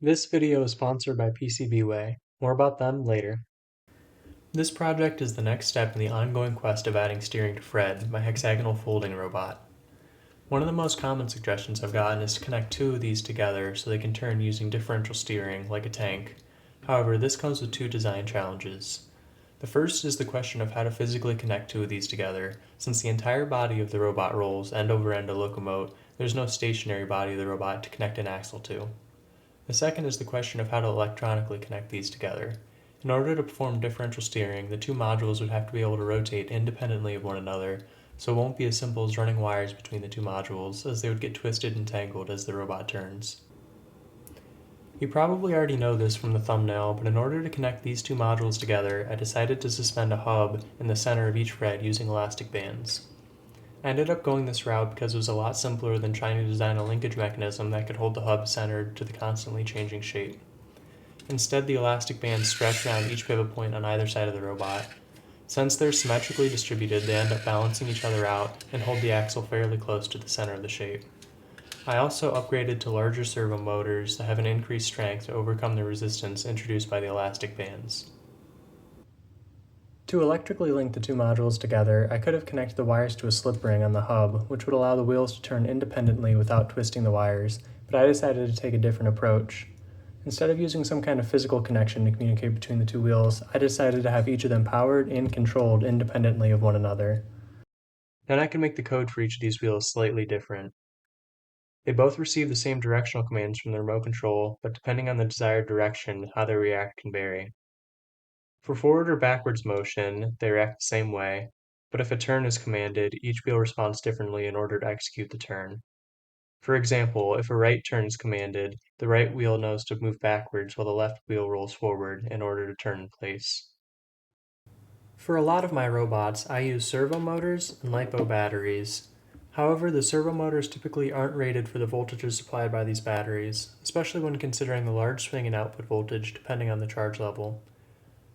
This video is sponsored by PCBWay. More about them later. This project is the next step in the ongoing quest of adding steering to Fred, my hexagonal folding robot. One of the most common suggestions I've gotten is to connect two of these together so they can turn using differential steering, like a tank. However, this comes with two design challenges. The first is the question of how to physically connect two of these together. Since the entire body of the robot rolls end over end to locomote, there's no stationary body of the robot to connect an axle to. The second is the question of how to electronically connect these together. In order to perform differential steering, the two modules would have to be able to rotate independently of one another, so it won't be as simple as running wires between the two modules, as they would get twisted and tangled as the robot turns. You probably already know this from the thumbnail, but in order to connect these two modules together, I decided to suspend a hub in the center of each thread using elastic bands. I ended up going this route because it was a lot simpler than trying to design a linkage mechanism that could hold the hub centered to the constantly changing shape. Instead, the elastic bands stretch around each pivot point on either side of the robot. Since they're symmetrically distributed, they end up balancing each other out and hold the axle fairly close to the center of the shape. I also upgraded to larger servo motors that have an increased strength to overcome the resistance introduced by the elastic bands. To electrically link the two modules together, I could have connected the wires to a slip ring on the hub, which would allow the wheels to turn independently without twisting the wires, but I decided to take a different approach. Instead of using some kind of physical connection to communicate between the two wheels, I decided to have each of them powered and controlled independently of one another. Then I can make the code for each of these wheels slightly different. They both receive the same directional commands from the remote control, but depending on the desired direction, how they react can vary. For forward or backwards motion, they react the same way, but if a turn is commanded, each wheel responds differently in order to execute the turn. For example, if a right turn is commanded, the right wheel knows to move backwards while the left wheel rolls forward in order to turn in place. For a lot of my robots, I use servo motors and LiPo batteries. However, the servo motors typically aren't rated for the voltages supplied by these batteries, especially when considering the large swing in output voltage depending on the charge level.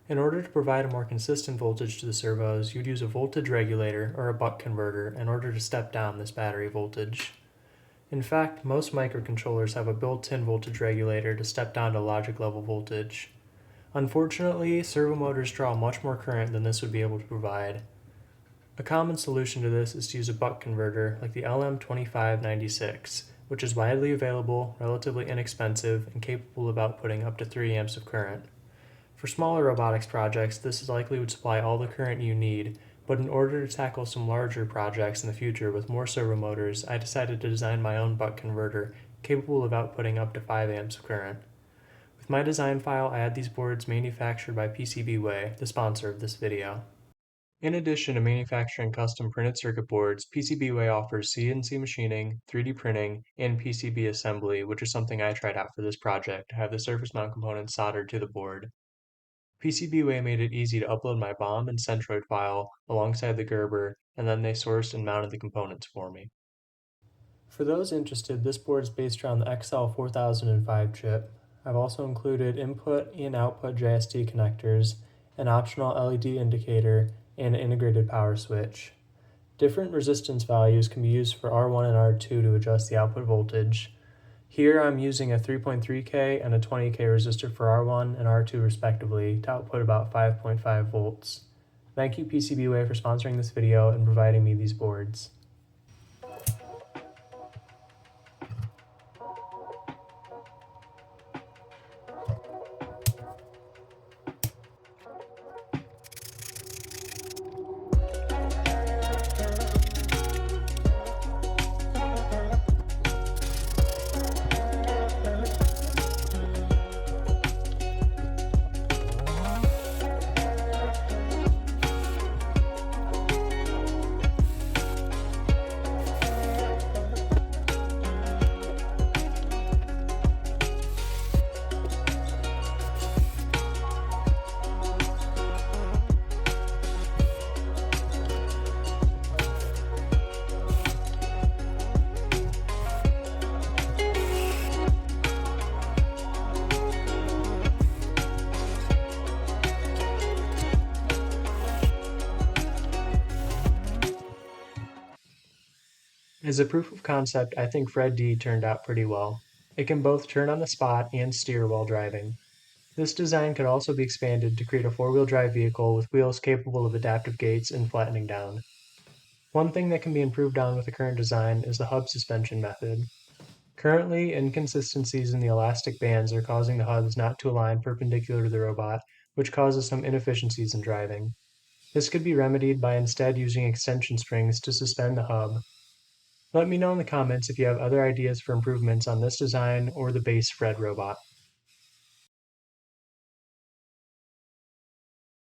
In order to provide a more consistent voltage to the servos, you'd use a voltage regulator or a buck converter in order to step down this battery voltage. In fact, most microcontrollers have a built-in voltage regulator to step down to logic level voltage. Unfortunately, servo motors draw much more current than this would be able to provide. A common solution to this is to use a buck converter like the LM2596, which is widely available, relatively inexpensive, and capable of outputting up to 3 amps of current. For smaller robotics projects, this likely would supply all the current you need, but in order to tackle some larger projects in the future with more servo motors, I decided to design my own buck converter capable of outputting up to 5 amps of current. With my design file, I had these boards manufactured by PCBWay, the sponsor of this video. In addition to manufacturing custom printed circuit boards, PCBWay offers CNC machining, 3D printing, and PCB assembly, which is something I tried out for this project to have the surface mount components soldered to the board. PCBWay made it easy to upload my BOM and Centroid file alongside the Gerber, and then they sourced and mounted the components for me. For those interested, this board is based around the XL4005 chip. I've also included input and output JST connectors, an optional LED indicator, and an integrated power switch. Different resistance values can be used for R1 and R2 to adjust the output voltage. Here I'm using a 3.3K and a 20K resistor for R1 and R2 respectively to output about 5.5 volts. Thank you PCBWay for sponsoring this video and providing me these boards. As a proof of concept, I think Fred D turned out pretty well. It can both turn on the spot and steer while driving. This design could also be expanded to create a four-wheel drive vehicle with wheels capable of adaptive gates and flattening down. One thing that can be improved on with the current design is the hub suspension method. Currently, inconsistencies in the elastic bands are causing the hubs not to align perpendicular to the robot, which causes some inefficiencies in driving. This could be remedied by instead using extension springs to suspend the hub. Let me know in the comments if you have other ideas for improvements on this design or the base Fred robot.